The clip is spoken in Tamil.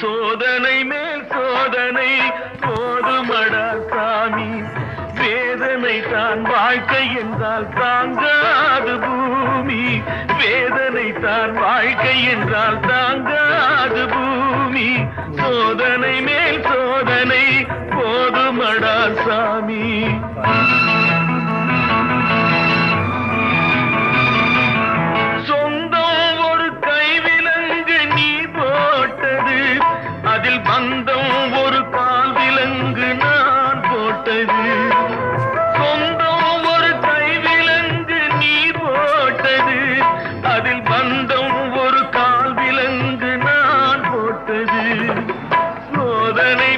சோதனை மேல் சோதனை போதுமடா சாமி, வேதனை தான் வாழ்க்கை என்றால் தாங்காது பூமி, வேதனை தான் வாழ்க்கை என்றால் தாங்காது பூமி, சோதனை மேல் சோதனை போதுமடா சாமி. சொந்தம் ஒரு கைவிலங்கு நீ போட்டது, அதில் பந்தம் ஒரு கால் விலங்கு நான் போட்டது. சொந்தம் ஒரு கைவிலங்கு நீ போட்டது, அதில் பந்தம் ஒரு கால் விலங்கு நான் போட்டது. சோதனை